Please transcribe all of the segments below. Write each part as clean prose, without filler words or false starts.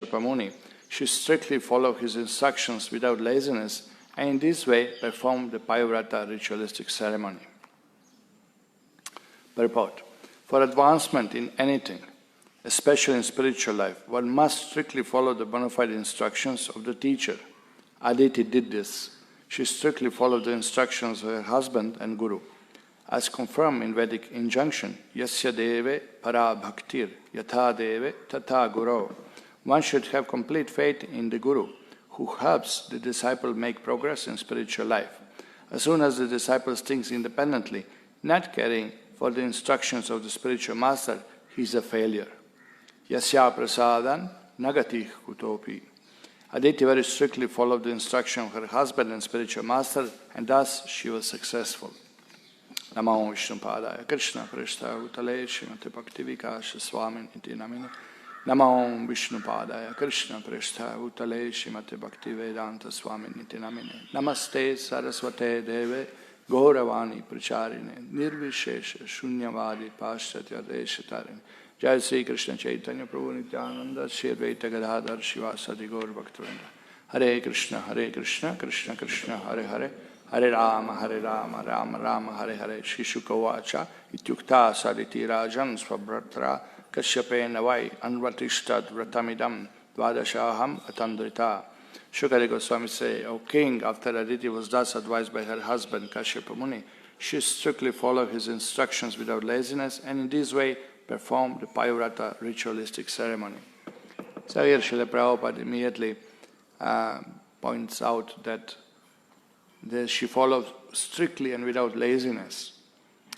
Muni should strictly follow his instructions without laziness and in this way perform the Payavrata ritualistic ceremony. Purport. For advancement in anything, especially in spiritual life, one must strictly follow the bona fide instructions of the teacher. Aditi did this. She strictly followed the instructions of her husband and guru. As confirmed in Vedic injunction, Yasya deve para bhaktir, yatha deve tata guru. One should have complete faith in the guru, who helps the disciple make progress in spiritual life. As soon as the disciple thinks independently, not caring for the instructions of the spiritual master, he is a failure. Yasya prasadan nagatih kutopi. Aditi very strictly followed the instruction of her husband and spiritual master, and thus she was successful. Namo Vishnu Padaya Krishna Prishta Utale Srimati Bhaktivikasha Swami Niti Namine. Namo Vishnu Padaya Krishna Prishta Utale Srimati Bhaktivedanta Swami Niti Namine. Namaste Saraswate Deve Gauravani Pracharine Nirvishesha Shunyavadi Paschatya Deshatarine. Jai Sri Krishna Chaitanya Prabhu Nityananda Shri Advaita Gadadhar Shivasadi Gaur Bhaktivinoda. Hare Krishna Krishna Krishna Hare Hare Hare Rama Rama Rama Hare Hare. Shri Shukavacha Ityukta Saditi Rajan Svabratra Kashyapena Vai Anvatishtad Vratamidam Dvadashaham Atandrita. Shukari Goswami say, O king, after Aditi was thus advised by her husband Kashyapa Muni, she strictly followed his instructions without laziness and in this way performed the Payavrata ritualistic ceremony. So here Srila Prabhupada immediately points out that she followed strictly and without laziness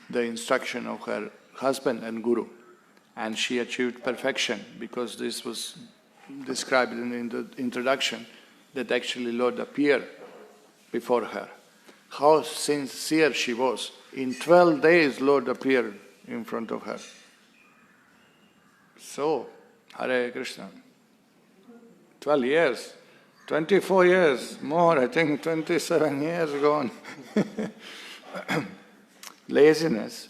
the instruction of her husband and guru. And she achieved perfection because this was described in the introduction that actually Lord appeared before her. How sincere she was. In 12 days Lord appeared in front of her. So, Hare Krishna. 12 years, 24 years, more, I think 27 years gone. Laziness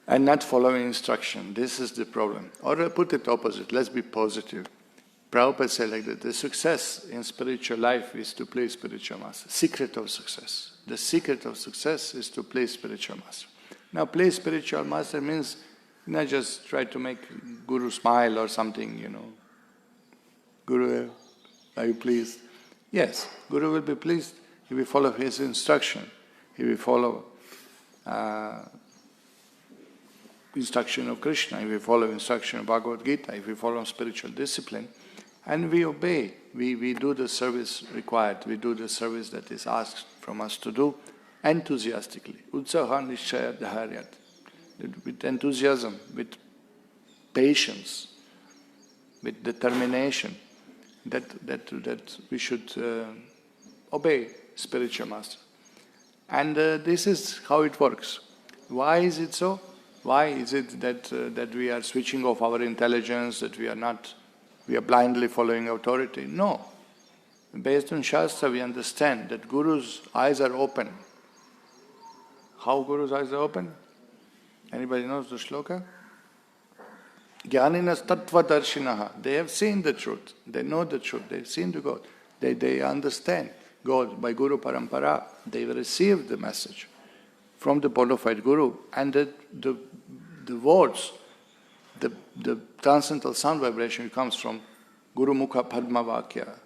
and not following instruction, this is the problem. Or put it opposite, let's be positive. Prabhupada said like that, the success in spiritual life is to please spiritual master. Secret of success. The secret of success is to please spiritual master. Now please spiritual master means not just try to make Guru smile or something, Guru, are you pleased? Yes, Guru will be pleased if we follow his instruction, if we follow instruction of Krishna, if we follow instruction of Bhagavad Gita, if we follow spiritual discipline, and we obey, we do the service required, we do the service that is asked from us to do enthusiastically. Utsaha nishchaya dharyat. With enthusiasm, with patience, with determination, that we should obey spiritual master. And this is how it works. Why is it so? Why is it that we are switching off our intelligence, that we are blindly following authority? No. Based on Shastra, we understand that Guru's eyes are open. How Guru's eyes are open? Anybody knows the shloka? Jnaninas tattva darshinaha. They have seen the truth. They know the truth. They've seen the God. They understand God by Guru Parampara. They received the message from the bona fide Guru. And the words, the transcendental sound vibration comes from Guru Mukha Padma Vakya.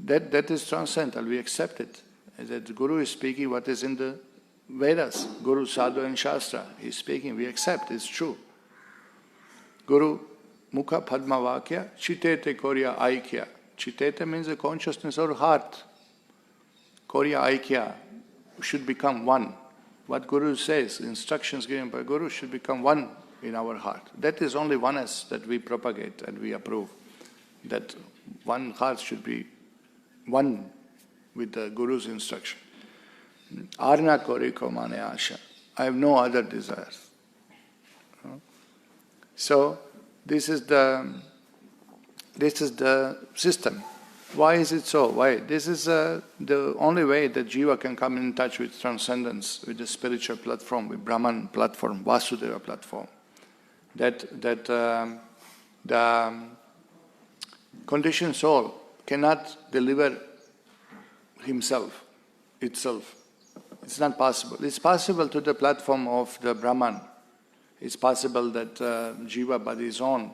That is transcendental. We accept it. That the Guru is speaking what is in the Vedas, Guru, Sadhu and Shastra. He is speaking, we accept, it's true. Guru Mukha Padma Vakya, Chitete Korya Aikya. Chitete means the consciousness or heart. Korya Aikya should become one. What Guru says, instructions given by Guru should become one in our heart. That is only oneness that we propagate and we approve. That one heart should be one with the Guru's instruction. Arna koriko mane asha. I have no other desires. So this is the system. Why is it so? Why? This is the only way that Jiva can come in touch with transcendence, with the spiritual platform, with Brahman platform, Vasudeva platform. That conditioned soul cannot deliver itself. It's not possible. It's possible to the platform of the Brahman. It's possible that Jiva, by his own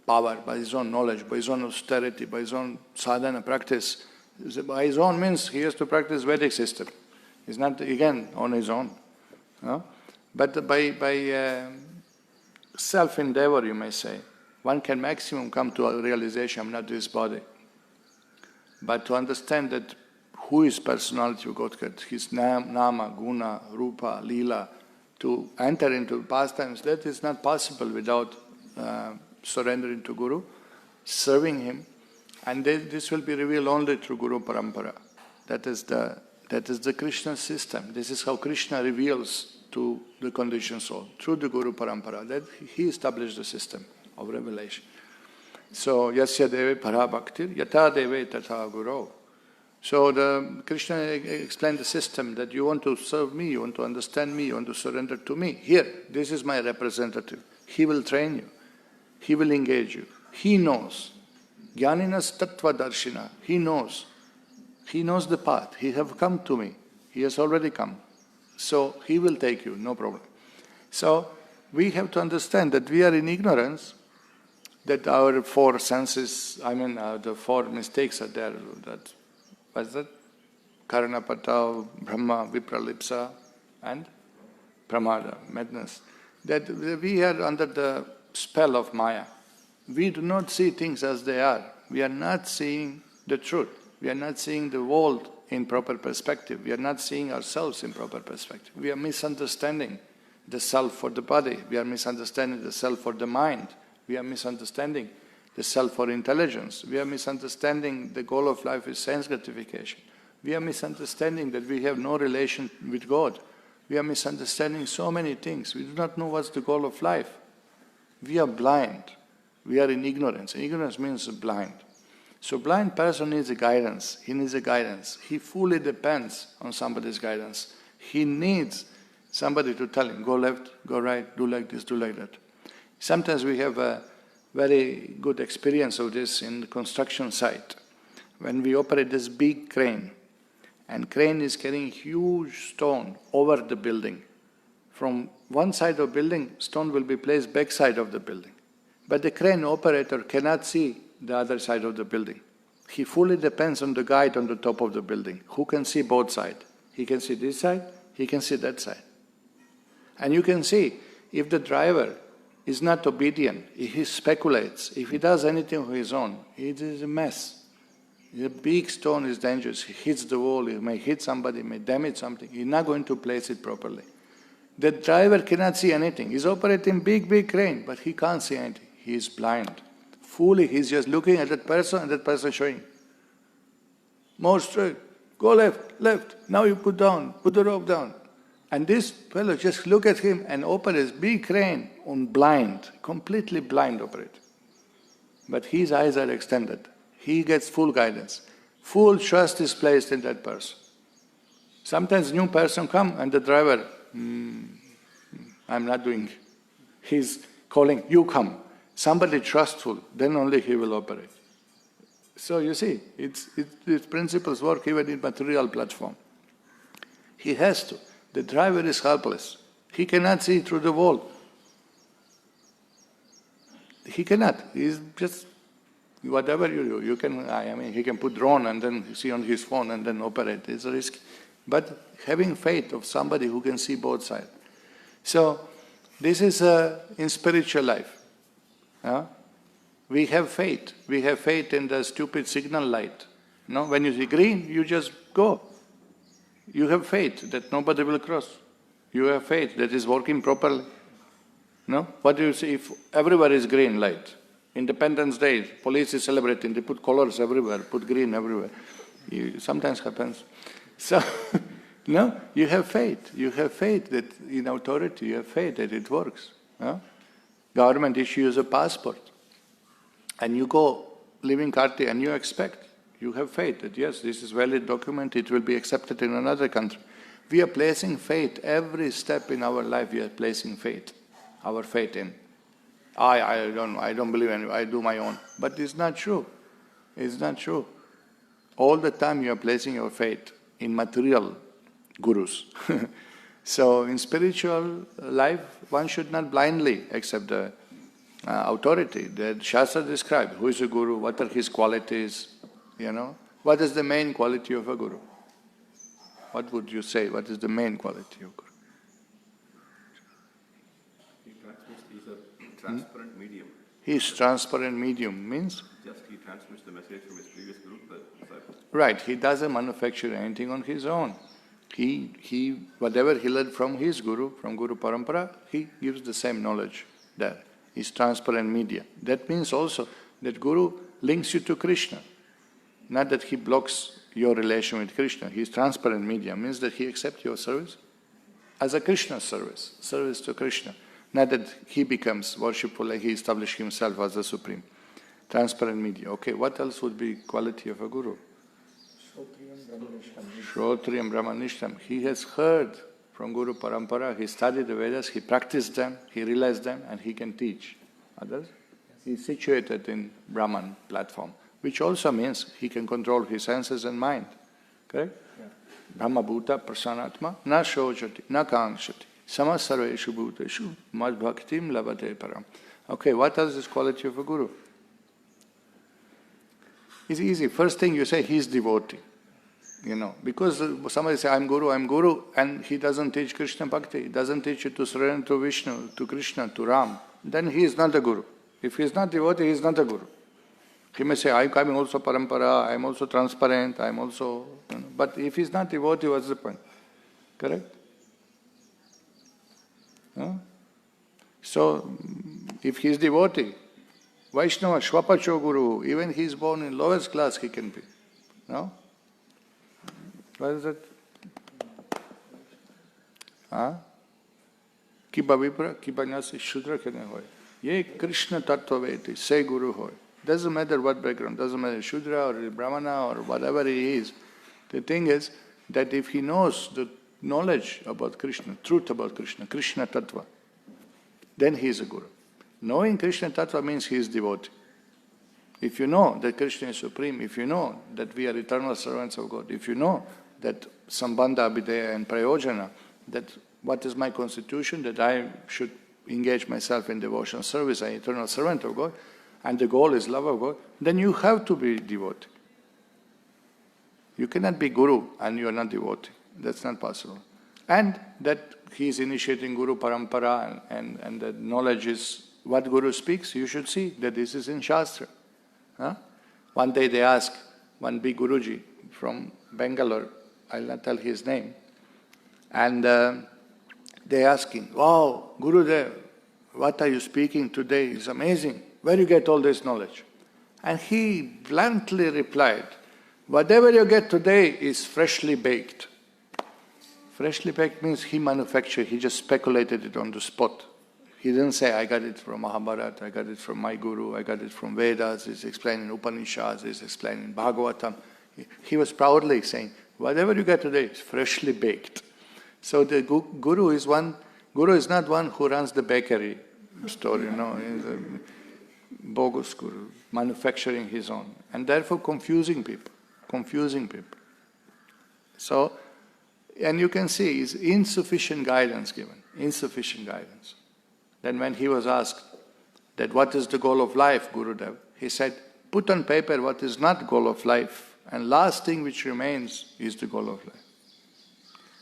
power, by his own knowledge, by his own austerity, by his own sadhana practice, by his own means he has to practice Vedic system. He's not, again, on his own. No? But by self-endeavor, you may say, one can maximum come to a realization, I'm not this body. But to understand that who is personality of Godhead, his nama, guna, rupa, lila, to enter into pastimes, that is not possible without surrendering to Guru, serving him, and this will be revealed only through Guru Parampara. That is the Krishna system. This is how Krishna reveals to the conditioned soul, through the Guru Parampara, that he established the system of revelation. So, yasya deve para bhaktir, yata deve tata guru. So the Krishna explained the system that you want to serve me, you want to understand me, you want to surrender to me. Here, this is my representative. He will train you. He will engage you. He knows. Jnaninas tattva darshina. He knows. He knows the path. He have come to me. He has already come. So he will take you, no problem. So we have to understand that we are in ignorance, that our four senses, the four mistakes are there. That, what's that? Karanapata, Brahma, Vipralipsa, and Pramada, madness. That we are under the spell of Maya. We do not see things as they are. We are not seeing the truth. We are not seeing the world in proper perspective. We are not seeing ourselves in proper perspective. We are misunderstanding the self for the body. We are misunderstanding the self for the mind. We are misunderstanding the self for intelligence. We are misunderstanding the goal of life is sense gratification. We are misunderstanding that we have no relation with God. We are misunderstanding so many things. We do not know what's the goal of life. We are blind. We are in ignorance. Ignorance means blind. So blind person needs a guidance. He needs a guidance. He fully depends on somebody's guidance. He needs somebody to tell him, go left, go right, do like this, do like that. Sometimes we have a very good experience of this in the construction site. When we operate this big crane, and crane is carrying huge stone over the building. From one side of the building, stone will be placed back side of the building. But the crane operator cannot see the other side of the building. He fully depends on the guide on the top of the building, who can see both sides. He can see this side, he can see that side. And you can see, if the driver is not obedient, if he speculates, if he does anything of his own, it is a mess. The big stone is dangerous. He hits the wall, he may hit somebody, may damage something. He's not going to place it properly. The driver cannot see anything. He's operating big crane, but he can't see anything. He is blind. Fully, he's just looking at that person and that person showing. More straight. Go left. Now you put the rope down. And this fellow just look at him and open his big crane on blind, completely blind operator. But his eyes are extended. He gets full guidance. Full trust is placed in that person. Sometimes new person come and the driver, I'm not doing. He's calling, you come. Somebody trustful, then only he will operate. So you see, its principles work even in material platform. He has to. The driver is helpless. He cannot see through the wall. He cannot. He's just, whatever you do, you can, he can put drone and then see on his phone and then operate. It's a risk. But having faith of somebody who can see both sides. So, this is in spiritual life. We have faith. We have faith in the stupid signal light. When you see green, you just go. You have faith that nobody will cross. You have faith that it's working properly. What do you see if everywhere is green light? Independence Day, police is celebrating, they put colors everywhere, put green everywhere. Sometimes happens. So, you have faith. You have faith that in authority, you have faith that it works. Government issues a passport. And you go living Karti and you expect. You have faith that yes, this is valid document, it will be accepted in another country. We are placing faith, every step in our life we are placing faith, our faith in. I don't believe in it, I do my own. But it's not true. It's not true. All the time you are placing your faith in material gurus. So in spiritual life, one should not blindly accept the authority. The Shastra describes who is a guru, what are his qualities, What is the main quality of a guru? What would you say? What is the main quality of guru? He's a transparent medium. He's transparent medium means? Just he transmits the message from his previous guru to the disciple. Right, he doesn't manufacture anything on his own. He whatever he learned from his guru, from Guru Parampara, he gives the same knowledge there. He's transparent media. That means also that Guru links you to Krishna. Not that he blocks your relation with Krishna. He's transparent media, means that he accepts your service as a Krishna service to Krishna. Not that he becomes worshipful and he establishes himself as the supreme. Transparent media. Okay, what else would be quality of a guru? Shrotriyam Brahmanishtam. He has heard from Guru Parampara, he studied the Vedas, he practiced them, he realized them, and he can teach others. He is situated in Brahman platform, which also means he can control his senses and mind. Correct? Yeah. Brahma Bhuta Prasanatma na shojati na kankshati samasarveshu bhuteshu mad bhaktim labate param. Okay, what else is quality of a guru? It's easy. First thing you say, he is devotee. Because somebody say, I'm Guru, and he doesn't teach Krishna Bhakti, he doesn't teach you to surrender to Vishnu, to Krishna, to Ram, then he is not a Guru. If he is not devotee, he is not a Guru. He may say, I'm also parampara, I'm also transparent, I'm also... But if he is not devotee, what's the point? Correct? No? So, if he is devotee, Vaishnava, Shvapacho Guru, even he is born in lowest class, he can be. No? What is it? Kiba Vipra, Kiba Nyasi, Shudra Kene Hoy. Ye Krishna Tattva Veti, say Guru Hoy. Doesn't matter what background, doesn't matter Shudra or Brahmana or whatever he is. The thing is that if he knows the knowledge about Krishna, truth about Krishna, Krishna Tattva, then he is a Guru. Knowing Krishna Tattva means he is devotee. If you know that Krishna is supreme, if you know that we are eternal servants of God, if you know that Sambandha, Abhideya and Prayojana, that what is my constitution, that I should engage myself in devotional service, I'm eternal servant of God, and the goal is love of God, then you have to be devotee. You cannot be Guru and you are not devotee. That's not possible. And that he is initiating Guru Parampara and the knowledge is what Guru speaks, you should see that this is in Shastra. One day they asked one big Guruji from Bangalore, I'll not tell his name, and they asked him, wow, Gurudev, what are you speaking today? It's amazing. Where do you get all this knowledge? And he bluntly replied, whatever you get today is freshly baked. Freshly baked means he manufactured, he just speculated it on the spot. He didn't say, I got it from Mahabharata, I got it from my Guru, I got it from Vedas, it's explained in Upanishads, it's explained in Bhagavatam. He was proudly saying, whatever you get today is freshly baked. So the Guru is not one who runs the bakery store, he's a bogus Guru, manufacturing his own, and therefore confusing people. So, and you can see, is insufficient guidance given, insufficient guidance. Then when he was asked that what is the goal of life, Gurudev, he said, put on paper what is not goal of life, and last thing which remains is the goal of life.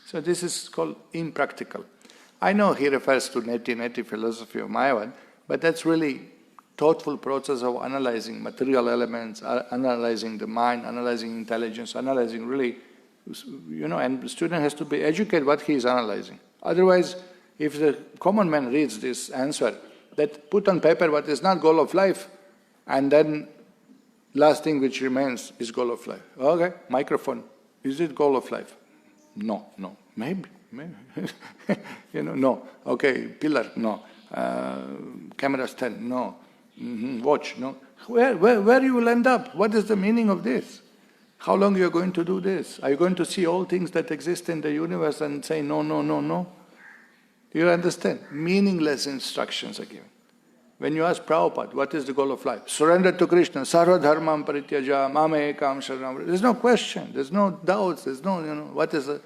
So this is called impractical. I know he refers to neti philosophy of Mayavad, but that's really thoughtful process of analyzing material elements, analyzing the mind, analyzing intelligence, analyzing really, and the student has to be educated what he is analyzing. Otherwise, if the common man reads this answer, that put on paper what is not goal of life, and then last thing which remains is goal of life. Okay, microphone, is it goal of life? No, maybe. No. Okay, pillar, no. Camera stand, no. Watch, no. Where you will end up? What is the meaning of this? How long you are going to do this? Are you going to see all things that exist in the universe and say no? Do you understand? Meaningless instructions are given. When you ask Prabhupada, what is the goal of life? Surrender to Krishna, sarva dharmam parityaja, mama ekam sharanam. There's no question, there's no doubts, there's no, what is the,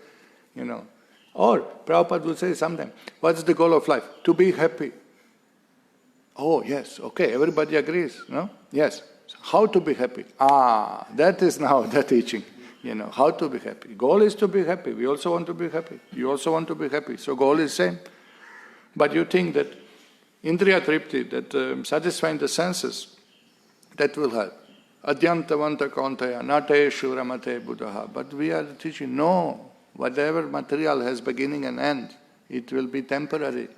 Or Prabhupada would say sometimes, what's the goal of life? To be happy. Oh, yes, okay, everybody agrees, no? Yes. How to be happy? That is now the teaching, how to be happy. Goal is to be happy. We also want to be happy. You also want to be happy. So goal is same. But you think that Indriya Tripti, that satisfying the senses, that will help. Adyantavanta kauntaya, nateshu ramate buddhaha. But we are teaching, no, whatever material has beginning and end, it will be temporary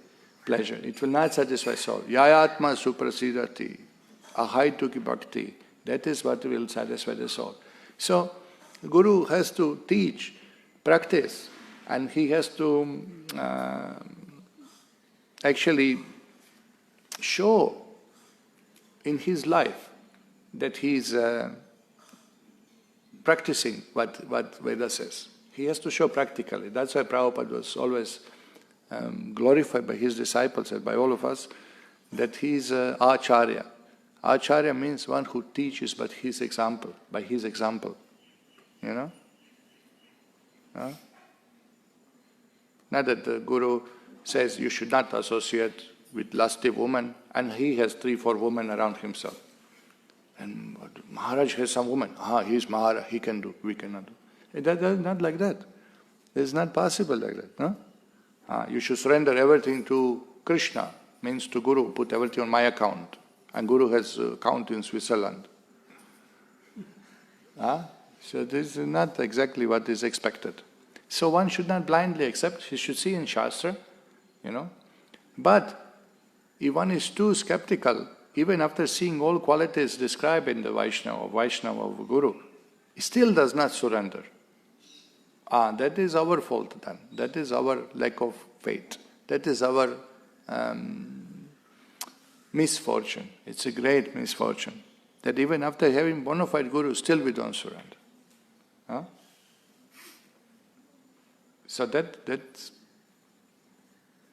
pleasure. It will not satisfy soul. Yayatma suprasidati, ahaituki bhakti. That is what will satisfy the soul. So, the Guru has to teach, practice, and he has to actually show in his life that he is practicing what Veda says. He has to show practically. That's why Prabhupada was always glorified by his disciples and by all of us, that he is Acharya. Acharya means one who teaches by his example. Not that the Guru says you should not associate with lusty woman, and he has 3-4 women around himself. And Maharaj has some woman. He is Maharaj, he can do, we cannot do. That is not like that. It is not possible like that. No? You should surrender everything to Krishna, means to Guru, put everything on my account. And Guru has account in Switzerland. So this is not exactly what is expected. So one should not blindly accept, he should see in Shastra, But if one is too skeptical, even after seeing all qualities described in the Vaishnava of Guru, he still does not surrender. That is our fault then. That is our lack of faith. That is our misfortune. It's a great misfortune. That even after having bona fide Guru, still we don't surrender. So that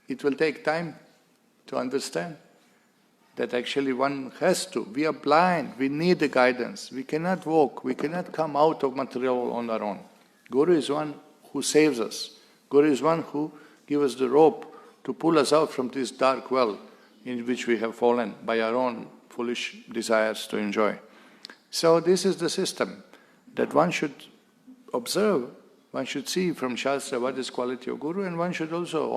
it will take time to understand that actually one has to. We are blind, we need the guidance. We cannot walk, we cannot come out of material on our own. Guru is one who saves us. Guru is one who gives us the rope to pull us out from this dark well in which we have fallen by our own foolish desires to enjoy. So this is the system that one should observe, one should see from Shastra what is quality of Guru, and one should also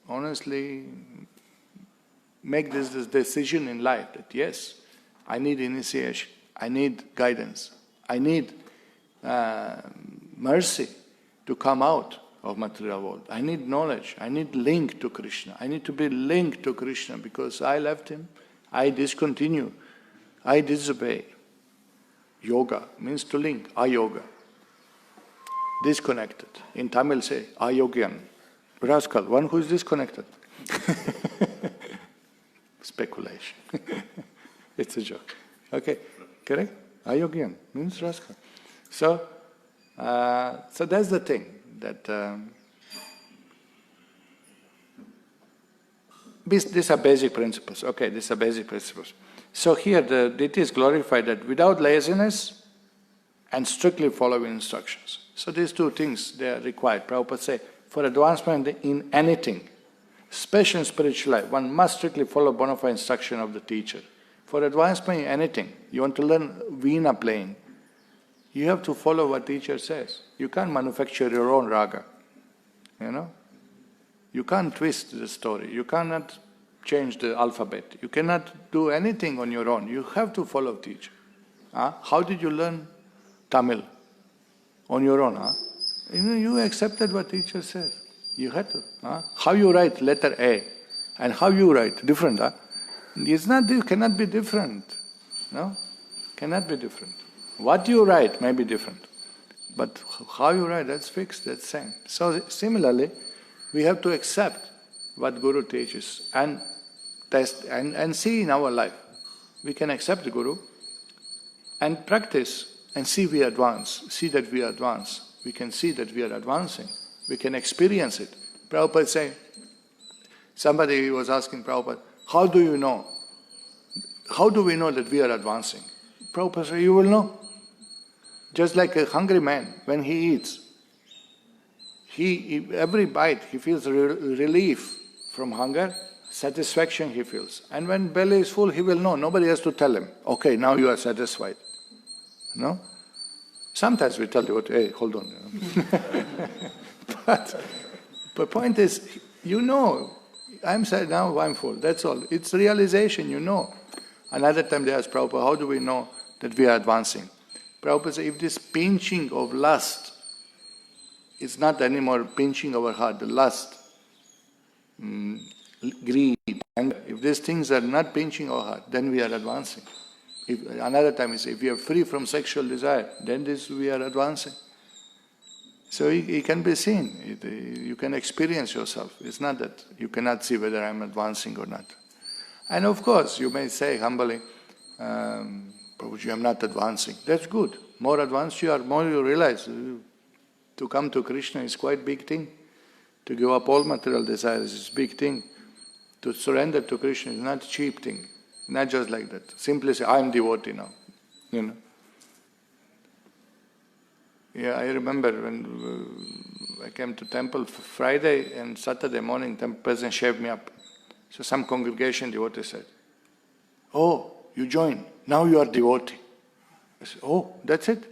honestly make this decision in life that yes, I need initiation, I need guidance, I need mercy to come out of material world. I need knowledge, I need link to Krishna, I need to be linked to Krishna because I left him, I discontinue, I disobey. Yoga means to link, ayoga. Disconnected. In Tamil say, ayogyan. Rascal, one who is disconnected. Speculation. It's a joke. Okay, correct? Ayogyan means rascal. So that's the thing, that these are basic principles. Okay, these are basic principles. So here it is glorified that without laziness and strictly following instructions. So these two things, they are required. Prabhupada say, for advancement in anything, especially in spiritual life, one must strictly follow bona fide instruction of the teacher. For advancement in anything, you want to learn veena playing, you have to follow what teacher says. You can't manufacture your own raga. You can't twist the story. You cannot change the alphabet. You cannot do anything on your own. You have to follow teacher. How did you learn Tamil? On your own. You accepted what teacher says. You had to. How you write letter A and how you write, different. It's not, it cannot be different. No? Cannot be different. What you write may be different. But how you write, that's fixed, that's same. So similarly, we have to accept what Guru teaches and test and see in our life. We can accept the Guru and practice and see we advance, see that we advance. We can see that we are advancing. We can experience it. Prabhupada saying, somebody was asking Prabhupada, how do you know how do we know that we are advancing? Prabhupada said, you will know. Just like a hungry man, when he eats, every bite he feels relief from hunger, satisfaction he feels. And when belly is full, he will know. Nobody has to tell him, okay, now you are satisfied. No? Sometimes we tell you, hey, hold on. But the point is, you know, I'm sad now, I'm full, that's all. It's realization, you know. Another time they asked Prabhupada, how do we know that we are advancing? Prabhupada said, if this pinching of lust is not anymore pinching our heart, the lust, greed, anger, if these things are not pinching our heart, then we are advancing. Another time is, if we are free from sexual desire, then we are advancing. So it can be seen, you can experience yourself. It's not that you cannot see whether I'm advancing or not. And of course, you may say humbly, Prabhuji, I'm not advancing. That's good. More advanced you are, more you realize to come to Krishna is quite a big thing. To give up all material desires is a big thing. To surrender to Krishna is not a cheap thing. Not just like that. Simply say, I'm devotee now. You know. Yeah, I remember when I came to temple Friday and Saturday morning, temple president shaved me up. So some congregation devotee said, oh, you joined, now you are devotee. I said, oh, that's it?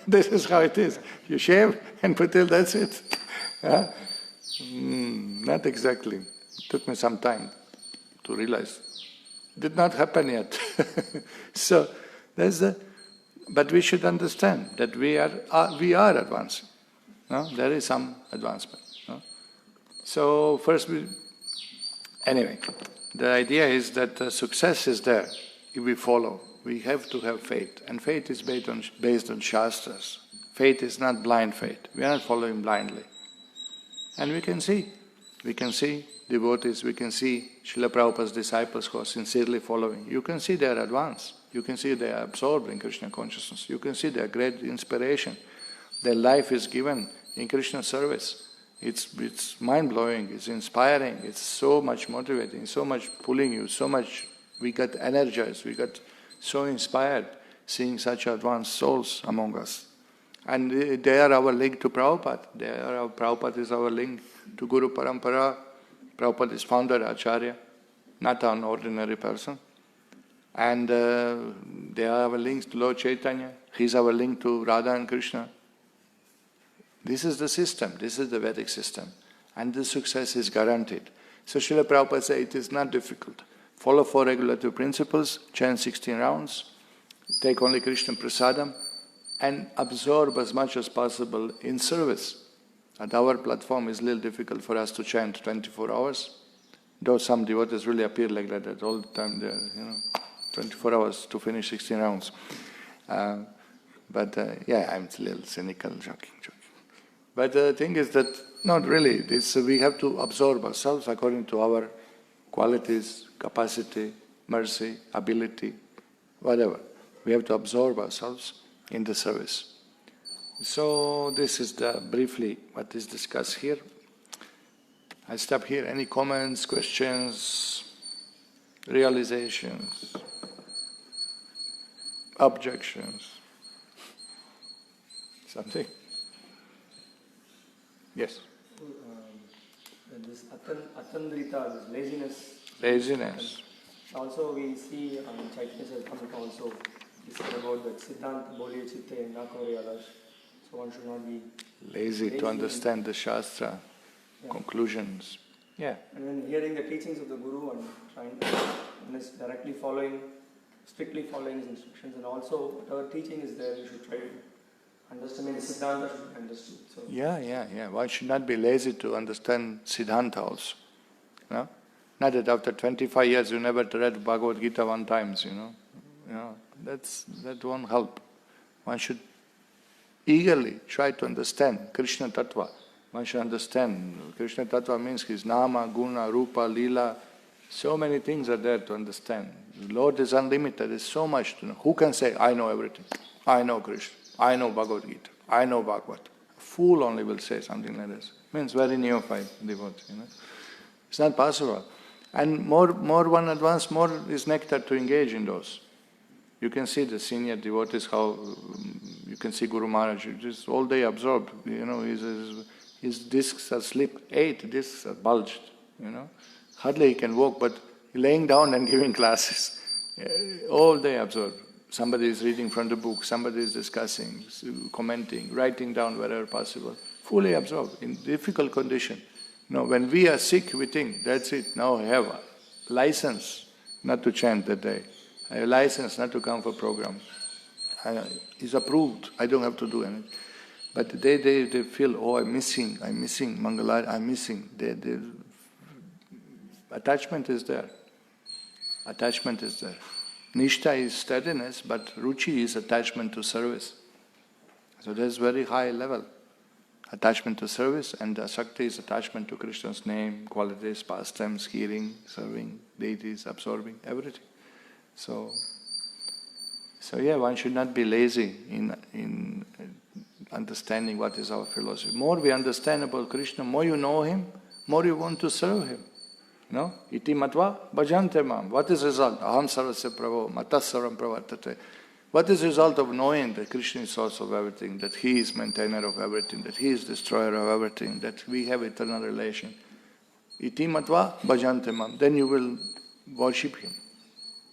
This is how it is. You shave and Patil, that's it. Not exactly. It took me some time to realize. Did not happen yet. So, but we should understand that we are advancing. No? There is some advancement. No? So first anyway, the idea is that success is there if we follow. We have to have faith, and faith is based on Shastras. Faith is not blind faith. We are not following blindly. And we can see devotees, we can see Srila Prabhupada's disciples who are sincerely following. You can see they are advanced. You can see they are absorbed in Krishna consciousness. You can see they are great inspiration. Their life is given in Krishna service. It's mind-blowing, it's inspiring, it's so much motivating, so much pulling you, so much we got energized, we got so inspired seeing such advanced souls among us. And they are our link to Prabhupada. Prabhupada is our link to Guru Parampara. Prabhupada is founder Acharya, not an ordinary person. And they are our links to Lord Chaitanya. He's our link to Radha and Krishna. This is the system, this is the Vedic system. And the success is guaranteed. So Srila Prabhupada said it is not difficult. Follow 4 regulative principles, chant 16 rounds, take only Krishna Prasadam, and absorb as much as possible in service. At our platform it's a little difficult for us to chant 24 hours, though some devotees really appear like that all the time there, 24 hours to finish 16 rounds. But I'm a little cynical, joking. But the thing is that, not really, we have to absorb ourselves according to our qualities, capacity, mercy, ability, whatever. We have to absorb ourselves in the service. So this is briefly what is discussed here. I stop here. Any comments, questions, realizations, objections? Something? Yes. This atandrita, this laziness. Laziness. Also, we see Chaitanya Charitamrita also. This is about that Siddhanta Bolya Chitte and Nakore Alash. So one should not be lazy to understand the Shastra conclusions. Yeah. And then hearing the teachings of the Guru and trying to directly strictly following his instructions, and also whatever teaching is there, you should try to understand. The Siddhanta should be understood. So Yeah. One should not be lazy to understand Siddhanta also. No? Not that after 25 years you never read Bhagavad Gita one time, that won't help. One should eagerly try to understand Krishna Tattva. One should understand. Krishna Tattva means his Nama, Guna, Rupa, Lila. So many things are there to understand. The Lord is unlimited. There's so much to know. Who can say, I know everything? I know Krishna. I know Bhagavad Gita. I know Bhagavad. A fool only will say something like this. Means very neophyte devotee. It's not possible. And more one advanced, more is nectar to engage in those. You can see the senior devotees, how you can see Guru Maharaj, just all day absorbed, his discs are slipped, 8 discs are bulged, Hardly he can walk, but laying down and giving classes, all day absorbed. Somebody is reading from the book, somebody is discussing, commenting, writing down wherever possible, fully absorbed in difficult condition. When we are sick, we think, that's it, now I have a license not to chant that day. I have a license not to come for program. It's approved, I don't have to do anything. But they feel, oh, I'm missing Mangala, I'm missing. The attachment is there. Attachment is there. Nishtha is steadiness, but Ruchi is attachment to service. So that's very high level. Attachment to service, and Asakti is attachment to Krishna's name, qualities, pastimes, hearing, serving, deities, absorbing, everything. So yeah, one should not be lazy in understanding what is our philosophy. More we understand about Krishna, more you know him, more you want to serve him. Iti matva bhajante mam. What is the result? Aham sarvasya prabho, matas sarvam pravartate. What is the result of knowing that Krishna is source of everything, that he is maintainer of everything, that he is destroyer of everything, that we have eternal relation? Iti matva bhajante mam. Then you will worship him.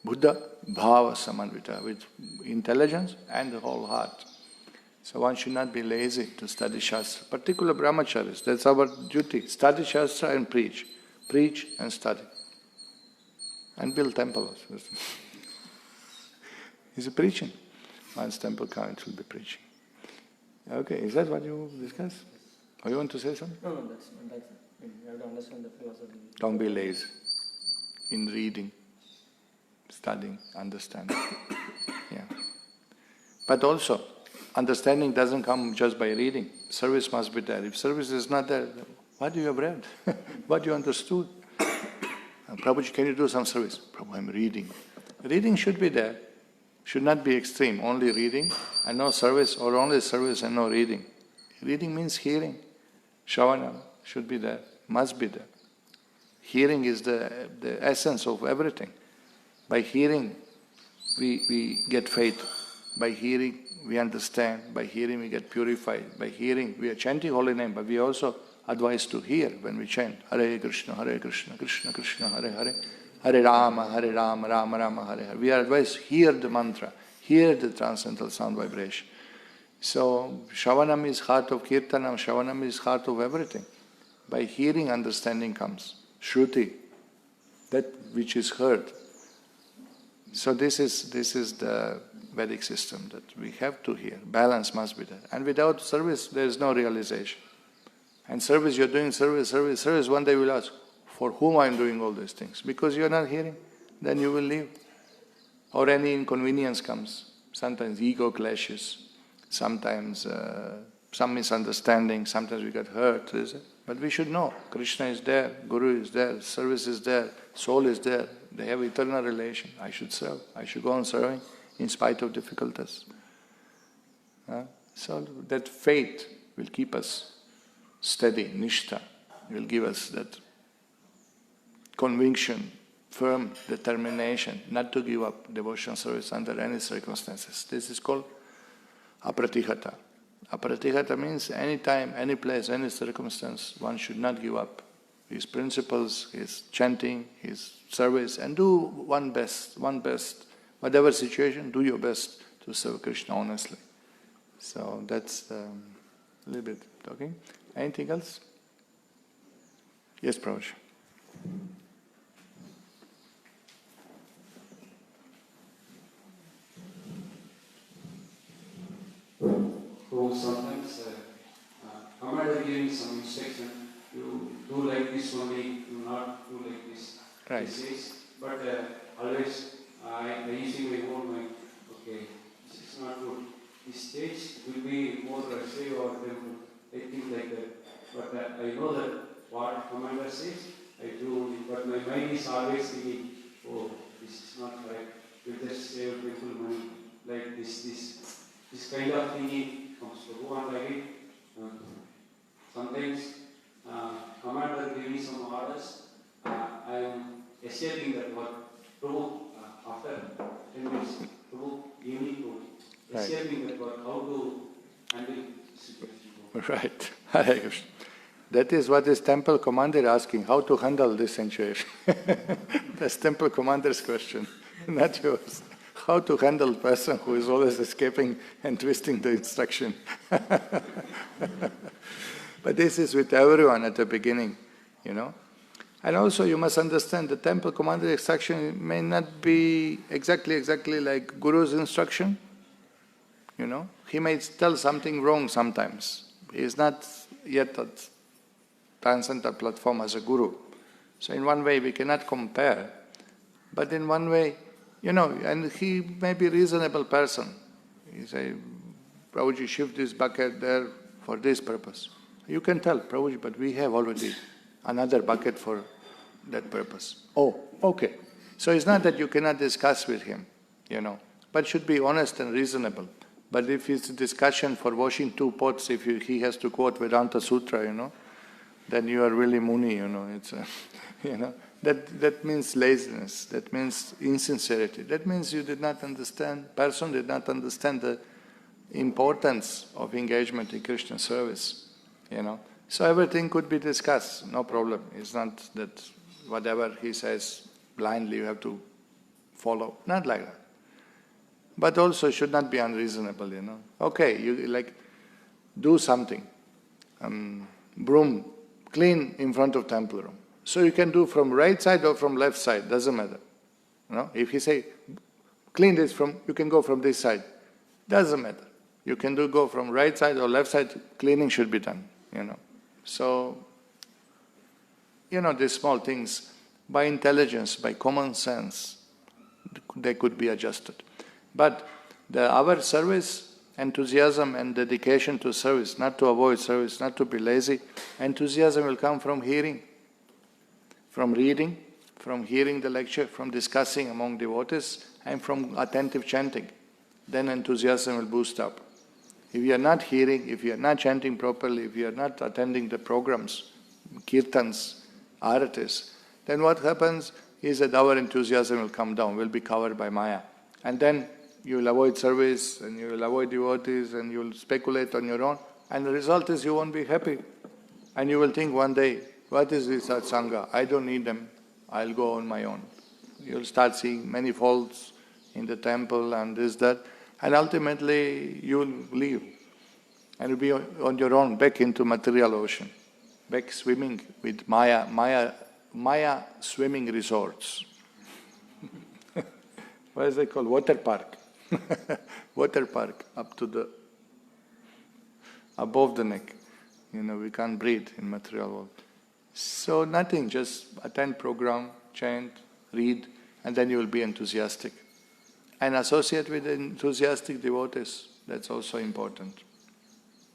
Buddha bhava samanvita, with intelligence and the whole heart. So one should not be lazy to study Shastra, particularly brahmacharis. That's our duty. Study Shastra and preach. Preach and study. And build temples. He's preaching. Once temple comes, it will be preaching. Okay, is that what you discuss? Or you want to say something? No, that's you have to understand the philosophy. Don't be lazy in reading, studying, understanding. Yeah. But also, understanding doesn't come just by reading. Service must be there. If service is not there, what do you have read? What you understood? Prabhuji, can you do some service? Prabhu, I'm reading. Reading should be there. Should not be extreme. Only reading and no service, or only service and no reading. Reading means hearing. Shravana should be there, must be there. Hearing is the essence of everything. By hearing, we get faith. By hearing, we understand. By hearing, we get purified. By hearing, we are chanting holy name, but we also advised to hear when we chant Hare Krishna, Krishna Krishna, Hare Hare, Hare Rama, Rama Rama, Hare Hare. We are advised, hear the mantra, hear the transcendental sound vibration. So, Shravanam is heart of Kirtanam, Shravanam is heart of everything. By hearing, understanding comes. Shruti, that which is heard. So this is the Vedic system, that we have to hear. Balance must be there. And without service, there is no realization. And service, you're doing service, one day you'll ask, for whom I'm doing all these things? Because you're not hearing, then you will leave. Or any inconvenience comes. Sometimes ego clashes, sometimes some misunderstanding, sometimes we get hurt. But we should know, Krishna is there, Guru is there, service is there, soul is there, they have eternal relation. I should serve, I should go on serving in spite of difficulties. So that faith will keep us steady, nishtha, will give us that conviction, firm determination not to give up devotional service under any circumstances. This is called apratihata. Apratihata means any time, any place, any circumstance, one should not give up his principles, his chanting, his service, and do one best. Whatever situation, do your best to serve Krishna honestly. So that's a little bit talking. Anything else? Yes, Prabhupada. So sometimes Amada giving some instruction, you do like this only, do not do like this. Right. He says, but always I using my own mind, okay, this is not good. This stage will be more say or temple. I think like that. But I know that what Commander says, I do only. But my mind is always thinking, oh, this is not correct. You just save people money. Like this kind of thinking comes to go on like it. Sometimes Commander gave me some orders. I am escaping that work. Prabhu, after 10 minutes, Prabhu gave me to escaping that work, how to handle situation. Right. Hare Krishna. That is what is temple commander asking, how to handle this situation. That's temple commander's question, not yours. How to handle person who is always escaping and twisting the instruction. But this is with everyone at the beginning, you know. And also you must understand the temple commander's instruction may not be exactly like Guru's instruction, you know. He may tell something wrong sometimes. He is not yet at transcendental platform as a guru. So in one way we cannot compare, but in one way, you know, and he may be a reasonable person. He say, Prabhuji, shift this bucket there for this purpose. You can tell, Prabhuji, but we have already another bucket for that purpose. Oh, okay. So it's not that you cannot discuss with him, you know, but should be honest and reasonable. But if it's a discussion for washing two pots, if he has to quote Vedanta Sutra, you know, then you are really Muni, you know. It's you know, that means laziness, that means insincerity, that means you did not understand, person did not understand the importance of engagement in Krishna service, you know. So everything could be discussed, no problem. It's not that whatever he says blindly you have to follow, not like that. But also it should not be unreasonable, you know. Okay, you like do something, broom, clean in front of temple room. So you can do from right side or from left side, doesn't matter. You know? If he say, clean this from, you can go from this side, doesn't matter. You can go from right side or left side, cleaning should be done, you know. So, you know, these small things, by intelligence, by common sense, they could be adjusted. But our service, enthusiasm and dedication to service, not to avoid service, not to be lazy, enthusiasm will come from hearing, from reading, from hearing the lecture, from discussing among devotees, and from attentive chanting. Then enthusiasm will boost up. If you are not hearing, if you are not chanting properly, if you are not attending the programs, kirtans, aratis, then what happens is that our enthusiasm will come down, will be covered by Maya. And then you will avoid service, and you will avoid devotees, and you will speculate on your own, and the result is you won't be happy. And you will think one day, what is this satsanga? I don't need them, I'll go on my own. You will start seeing many faults in the temple and this, that, and ultimately you will leave. And you'll be on your own, back into material ocean, back swimming with Maya swimming resorts. What is it called? Water park. Water park up to the above the neck. You know, we can't breathe in material world. So nothing, just attend program, chant, read, and then you will be enthusiastic. And associate with enthusiastic devotees, that's also important.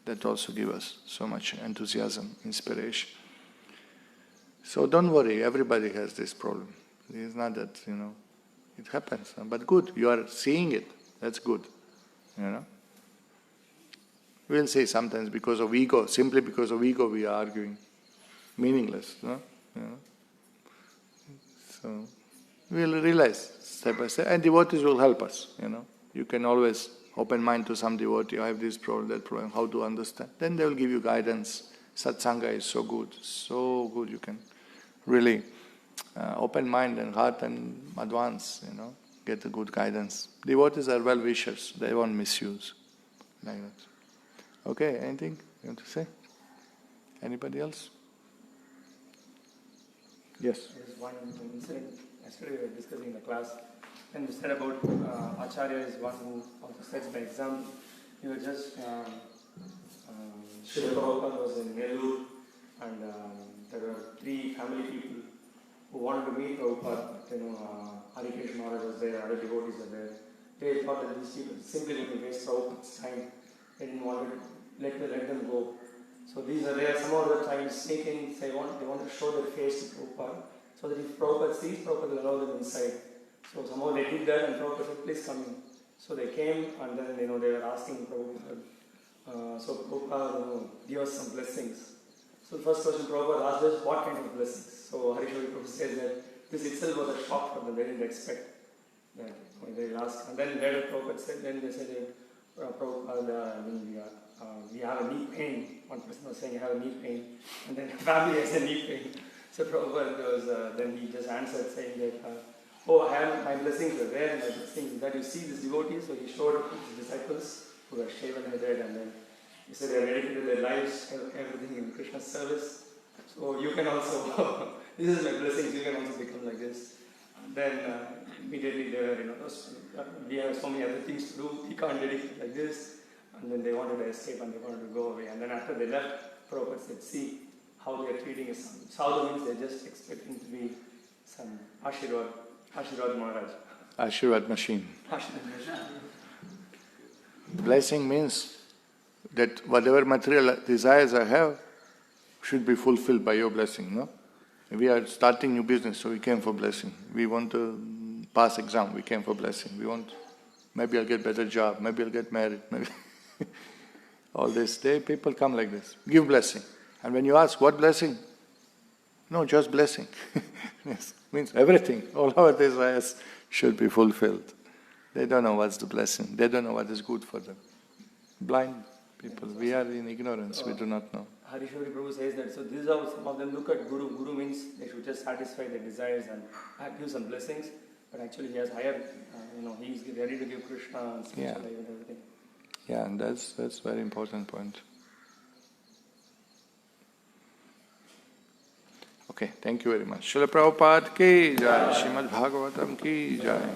That also gives us so much enthusiasm, inspiration. So don't worry, everybody has this problem. It's not that, you know, it happens. But good, you are seeing it. That's good, you know. We'll say sometimes because of ego, simply because of ego we are arguing. Meaningless, no? You know? So we'll realize step by step, and devotees will help us, you know. You can always open mind to some devotee, I have this problem, that problem, how to understand. Then they will give you guidance. Satsanga is so good, you can really open mind and heart and advance, you know, get a good guidance. Devotees are well-wishers, they won't misuse, like that. Okay, anything you want to say? Anybody else? Yes. There's one incident, yesterday we were discussing in the class, and we said about Acharya is one who also sets the example. We were just, Srila Prabhupada was in Nellore, and there were 3 family people who wanted to meet Prabhupada, but Hari Krishna Maharaj was there, other devotees were there. They thought that these people simply going to waste Prabhupada's time. They didn't want to let them go. So these are there, some of the times sneaking, they want to show their face to Prabhupada, so that if Prabhupada sees, Prabhupada will allow them inside. So somehow they did that, and Prabhupada said, please come in. So they came, and then they were asking Prabhupada, so Prabhupada, give us some blessings. So the first question Prabhupada asked is, what kind of blessings? So Harishwari Prabhupada said that this itself was a shock for them. They didn't expect that. When they asked, and then later Prabhupada said, then they said, Prabhupada, we have a knee pain. One person was saying, I have a knee pain, and then the family has a knee pain. So Prabhupada was, then he just answered saying that, oh, I have my blessings are there, my blessings that you see this devotee. So he showed up his disciples who were shaven headed, and then he said they are dedicated their lives, everything in Krishna's service. So you can also, this is my blessings, you can also become like this. And then immediately they were, we have so many other things to do, we can't dedicate like this. And then they wanted to escape and they wanted to go away. And then after they left, Prabhupada said, see how they are treating his son. Sadhu means they're just expecting to be some Ashirwad Maharaj. Ashirwad machine. Ashirwad machine. Blessing means that whatever material desires I have should be fulfilled by your blessing, no? We are starting new business, so we came for blessing. We want to pass exam, we came for blessing. We want, maybe I'll get better job, maybe I'll get married, maybe. All this day, people come like this. Give blessing. And when you ask, what blessing? No, just blessing. Yes, means everything, all our desires should be fulfilled. They don't know what's the blessing. They don't know what is good for them. Blind people. We are in ignorance. We do not know. Harishwari Prabhu says that, so this is how some of them look at Guru. Guru means they should just satisfy their desires and give some blessings. But actually he has higher, he's ready to give Krishna and spiritual life and everything. Yeah, and that's very important point. Okay, thank you very much. Srila Prabhupada ki jai, Srimad Bhagavatam ki jai.